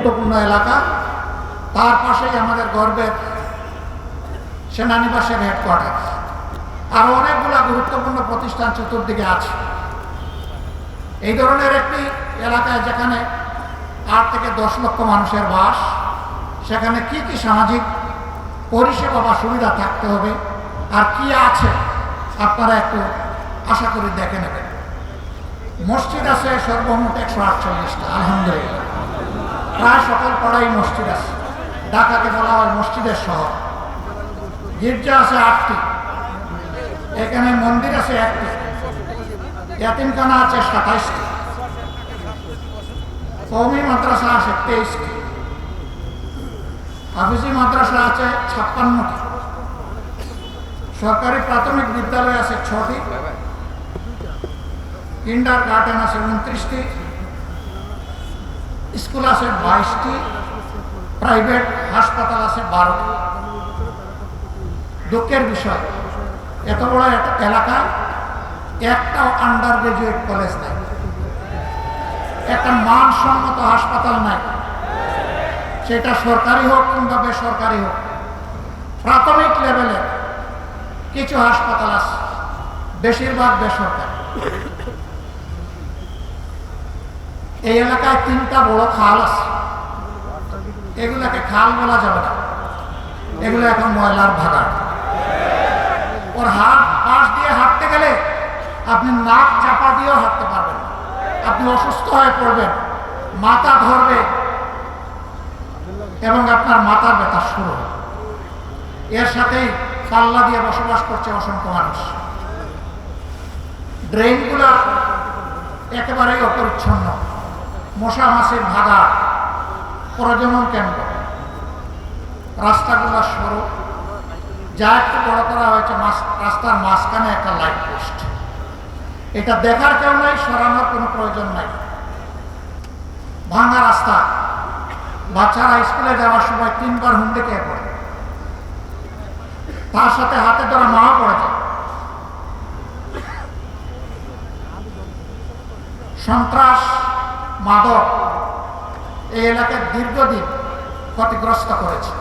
গুরুত্বপূর্ণ এলাকা। তার পাশেই আমাদের গর্বের সেনানিবাসের হেডকোয়ার্টার। আরো অনেকগুলো গুরুত্বপূর্ণ প্রতিষ্ঠান চতুর্দিকে আছে। এই ধরনের একটি এলাকায় যেখানে 8 থেকে 10 লক্ষ মানুষের বাস, সেখানে কি কি সামাজিক পরিষেবা বা সুবিধা থাকতে হবে আর কি আছে আপনারা একটু আশা করি দেখে নেবেন। মসজিদ আছে সর্বমোট 148টা, আলহামদুলিল্লাহ। প্রায় সকল পাড়াই মসজিদ আছে। ঢাকাকে বলা হয় মসজিদের শহর। গির্জা আছে 8টি, এখানে মন্দির আছে 1টি, ইয়াতিমখানা আছে 27টি, কওমি মাদ্রাসা আছে 23টি, হাফিজি মাদ্রাসা আছে 56টি, সরকারি প্রাথমিক বিদ্যালয় আছে 6টি, কিন্ডার গার্ডেন আছে 29টি, স্কুল আছে 22টি, প্রাইভেট হাসপাতাল আছে 12টি। দুঃখের বিষয়, এত বড় একটা এলাকায় একটাও আন্ডার গ্রাজুয়েট কলেজ নাই, একটা মানসম্মত হাসপাতাল নাই, সেটা সরকারি হোক কিংবা বেসরকারি হোক। প্রাথমিক লেভেলে কিছু হাসপাতাল আছে, বেশিরভাগ বেসরকারি। এই এলাকায় 3টা বড় খাল আছে, এগুলাকে খাল বলা যাবে না, এগুলো এখন ময়লার ভাগাড়। ওর পাশ দিয়ে হাঁটতে গেলে আপনি নাক চাপা দিয়েও হাঁটতে পারবেন না, আপনি অসুস্থ হয়ে পড়বেন, মাথা ধরবে এবং আপনার মাথার ব্যথা শুরু হবে। এর সাথেই পাল্লা দিয়ে বসবাস করছে অসংখ্য মানুষ। ড্রেনগুলা একেবারেই অপরিচ্ছন্ন, মশা মাছির ভাগাড়, প্রজনন কেন্দ্র। রাস্তাগুলো সরু, যা একটু বড় করা হয়েছে রাস্তার মাঝখানে একটা লাইট পোস্ট। এটা দেখার কেউ নাই, সরানোর কোনো প্রয়োজন নাই। ভাঙা রাস্তা, বাচ্চারা স্কুলে যাওয়ার সময় 3বার হুন্ডে খেয়ে পড়ে, তার সাথে হাতে ধরা মাও পড়ে যায়। সন্ত্রাস, মাদক এই এলাকায় দীর্ঘদিন ক্ষতিগ্রস্ত করেছে।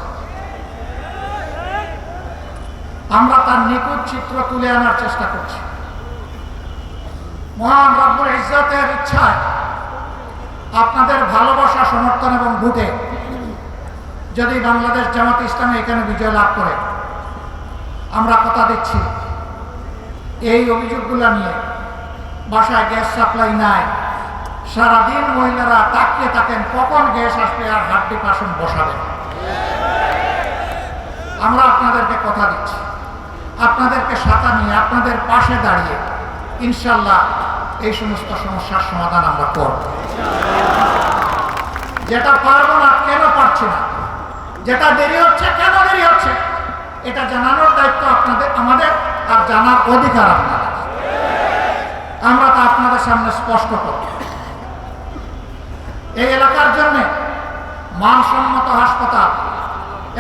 আমরা তার নিখুঁত চিত্র তুলে আনার চেষ্টা করছি। মহান রব্বুল ইজ্জতের ইচ্ছায় আপনাদের ভালোবাসা, সমর্থন এবং ভোটে যদি বাংলাদেশ জামাত ইসলামী এখানে বিজয় লাভ করে, আমরা কথা দিচ্ছি এই অভিযোগগুলো নিয়ে বাসায় গ্যাস সাপ্লাই নাই, সারাদিন মহিলারা তাকিয়ে থাকেন কখন গ্যাস আসবে আর হাড্ডি পাশন বসাবেন। আমরা আপনাদেরকে কথা দিচ্ছি, আপনাদেরকে সাথে নিয়ে আপনাদের পাশে দাঁড়িয়ে ইনশাল্লাহ এই সমস্ত সমস্যার সমাধান আমরা করব। যেটা পারবো না কেন পারছি না, যেটা দেরি হচ্ছে কেন দেরি হচ্ছে, এটা জানানোর দায়িত্ব আপনাদের, আমাদের, আর জানার অধিকার আপনাদের। আমরা তা আপনাদের সামনে স্পষ্ট করব। এই এলাকার জন্য মানসম্মত হাসপাতাল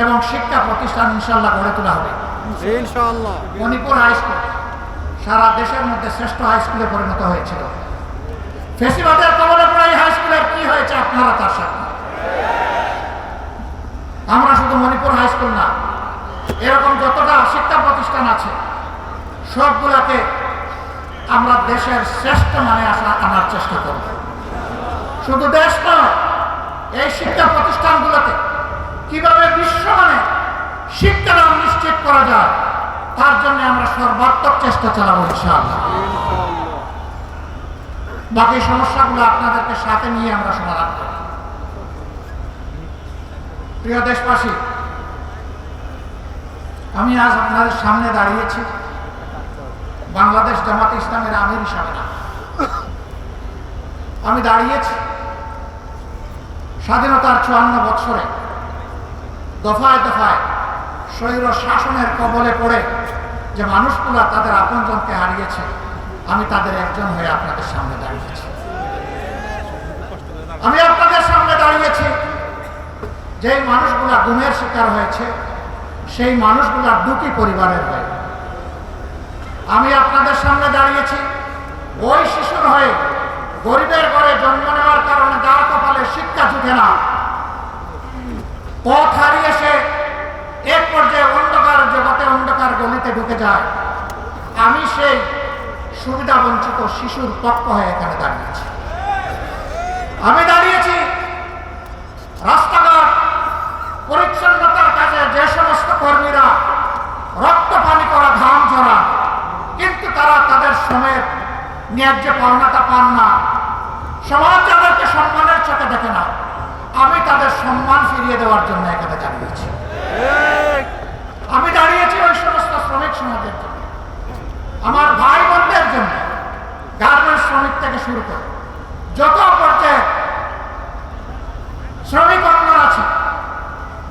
এবং শিক্ষা প্রতিষ্ঠান ইনশাল্লাহ গড়ে তোলা হবে। মণিপুর হাই স্কুল সারা দেশের মধ্যে শ্রেষ্ঠ হাই স্কুলে পরিণত হয়েছিল। ফেসিবাদের কবলে পড়া এই হাই স্কুলের কি হয়েছে আপনারা তার সাথে। আমরা শুধু মণিপুর হাই স্কুল না, এরকম যতটা শিক্ষা প্রতিষ্ঠান আছে সবগুলাকে আমরা দেশের শ্রেষ্ঠ মানে আনার চেষ্টা করব। শুধু দেশ নয়, এই শিক্ষা প্রতিষ্ঠানগুলোতে কিভাবে বিশ্বমানে শিক্ষাদান নিশ্চিত করা যায় তার জন্য আমরা সর্বাত্মক চেষ্টা চালাবো ইনশাআল্লাহ। বাকি সমস্যাগুলো আপনাদেরকে সাথে নিয়ে আমরা সমাধান করব। প্রিয় দেশবাসী, আমি আজ আপনাদের সামনে দাঁড়িয়েছি বাংলাদেশ জামাত ইসলামের আমির হিসাবে না, আমি দাঁড়িয়েছি স্বাধীনতার 54 বছরে দফায় দফায় স্বৈর শাসনের কবলে পড়ে যে মানুষগুলা তাদের আপনজনকে হারিয়েছে, আমি তাদের একজন হয়ে আপনাদের সামনে দাঁড়িয়েছি। আমি আপনাদের সামনে দাঁড়িয়েছি যেই মানুষগুলা গুমের শিকার হয়েছে, সেই মানুষগুলা দুটি পরিবারের হয়ে। আমি আপনাদের সামনে দাঁড়িয়েছি ওই শিশুর হয়ে, গরিবের ঘরে জন্ম নেওয়ার কারণে যার কপালে শিক্ষা জুটে না, পথ হারিয়ে সে এক পর্যায়ে অন্ধকার জগতে অন্ধকার গলিতে ঢুকে যায়। আমি সেই সুবিধা বঞ্চিত শিশুর পক্ষ হয়ে এখানে দাঁড়িয়েছি। আমি দাঁড়িয়েছি রাস্তাঘাট পরিচ্ছন্নতার কাজে যে সমস্ত কর্মীরা রক্ত পানি করা ঘাম ঝরা, কিন্তু তারা তাদের শ্রমের ন্যায্য পাওনাটা পান না। সমাজ যাদেরকে সম্মানের চোখে দেখে না, আমি তাদের সম্মান ফিরিয়ে দেওয়ার জন্য এখানে দাঁড়িয়েছি। আমি দাঁড়িয়েছি ওই সমস্ত শ্রমিক সমাজের জন্য, আমার ভাই বোনদের জন্য, গার্মেন্টস শ্রমিক থেকে শুরু করে যত পর্যায়ে শ্রমিক অঙ্গন আছে,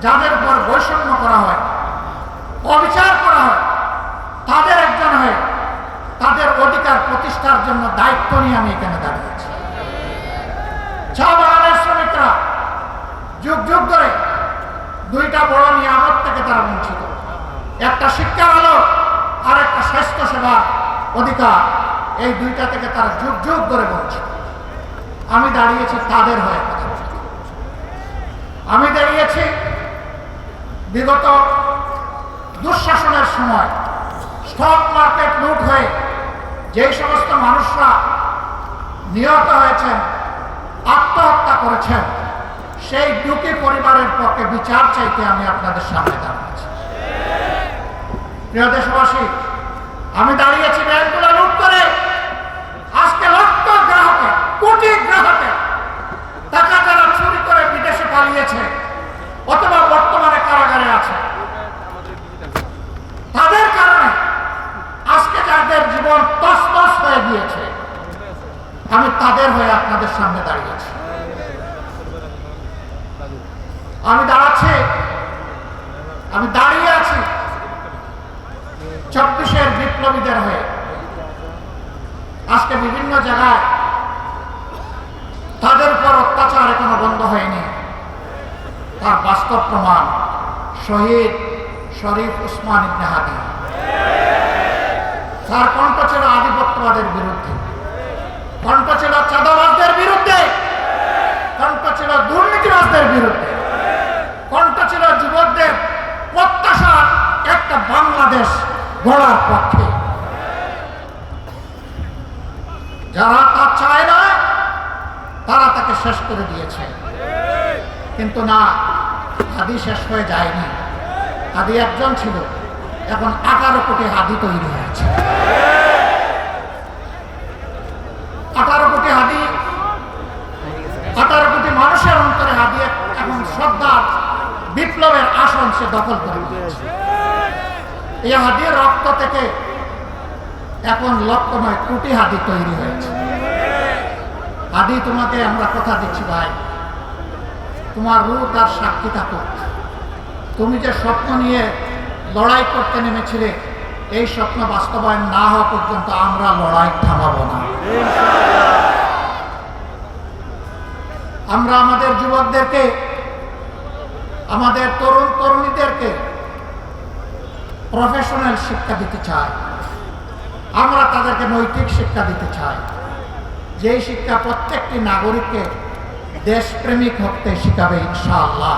যাদের উপর বৈষম্য করা হয়, অবিচার করা হয়, তাদের একজন হয়ে তাদের অধিকার প্রতিষ্ঠার জন্য দায়িত্ব নিয়ে আমি এখানে দাঁড়িয়েছি। চা বাগানের শ্রমিকরা যুগ যুগ ধরে দুইটা বড় নিয়ামত থেকে তারা বঞ্চিত, একটা শিক্ষার আলো আর একটা স্বাস্থ্য সেবার অধিকার। এই দুইটা থেকে তারা যুগ যুগ ধরে বঞ্চিত। আমি দাঁড়িয়েছি তাদের হয়ে কথা বলতে। আমি দাঁড়িয়েছি বিগত দুঃশাসনের সময় স্টক মার্কেট লুট হয়ে যেই সমস্ত মানুষরা নিহত হয়েছেন, আত্মহত্যা করেছেন, সেই দুটি পরিবারের পক্ষে বিচার চাইতে আমি আপনাদের সামনে দাঁড়িয়েছি। প্রিয় দেশবাসী, আমি দাঁড়িয়েছি ব্যাংকগুলো লুট করে আজকে লক্ষ গ্রাহকের, কোটি গ্রাহকের টাকা যারা চুরি করে বিদেশে পালিয়েছে অথবা বর্তমানে কারাগারে আছে, তাদের কারণে আজকে যাদের জীবন তছনছ হয়ে গিয়েছে, আমি তাদের হয়ে আপনাদের সামনে দাঁড়িয়েছি। আমি দাঁড়িয়ে আছি 24-এর বিপ্লবীদের হয়ে। আজকে বিভিন্ন জায়গায় তাদের উপর অত্যাচার এখনো বন্ধ হয়নি, তার বাস্তব প্রমাণ শহীদ শরীফ উসমান ইবনে হাদি। তার কণ্ঠ ছিল আধিপত্যবাদের বিরুদ্ধে, কণ্ঠ ছিল চাঁদাবাজদের বিরুদ্ধে, কণ্ঠ ছিল দুর্নীতিবাজদের বিরুদ্ধে, কণ্ঠ ছিল যুবকদের প্রত্যাশার একটা বাংলাদেশ গড়ার পক্ষে। যারা তা চায় না তারা তাকে শেষ করে দিয়েছে, কিন্তু না, হাদি শেষ হয়ে যায়নি। হাদি একজন ছিল, এখন 18 কোটি হাদি তৈরি হয়েছে। 18 কোটি হাদি, 18 কোটি মানুষের অন্তরে হাদি এখন শ্রদ্ধার বিপ্লবের আসন সে দখল করে নিয়েছে। এই হাদির রক্ত থেকে এখন লক্ষ নয় কোটি হাদি তৈরি হয়েছে। হাদি, তোমাকে আমরা কথা দিচ্ছি ভাই, তোমার রূহ তার সাক্ষী থাকুক। তুমি যে স্বপ্ন নিয়ে লড়াই করতে নেমেছিলে, এই স্বপ্ন বাস্তবায়ন না হওয়া পর্যন্ত আমরা লড়াই থামাবো না। আমরা আমাদের যুবকদেরকে, আমাদের তরুণ তরুণীদেরকে প্রফেশনাল শিক্ষা দিতে চাই। আমরা তাদেরকে নৈতিক শিক্ষা দিতে চাই, যেই শিক্ষা প্রত্যেকটি নাগরিককে দেশপ্রেমিক হতে শিখাবে ইনশাআল্লাহ।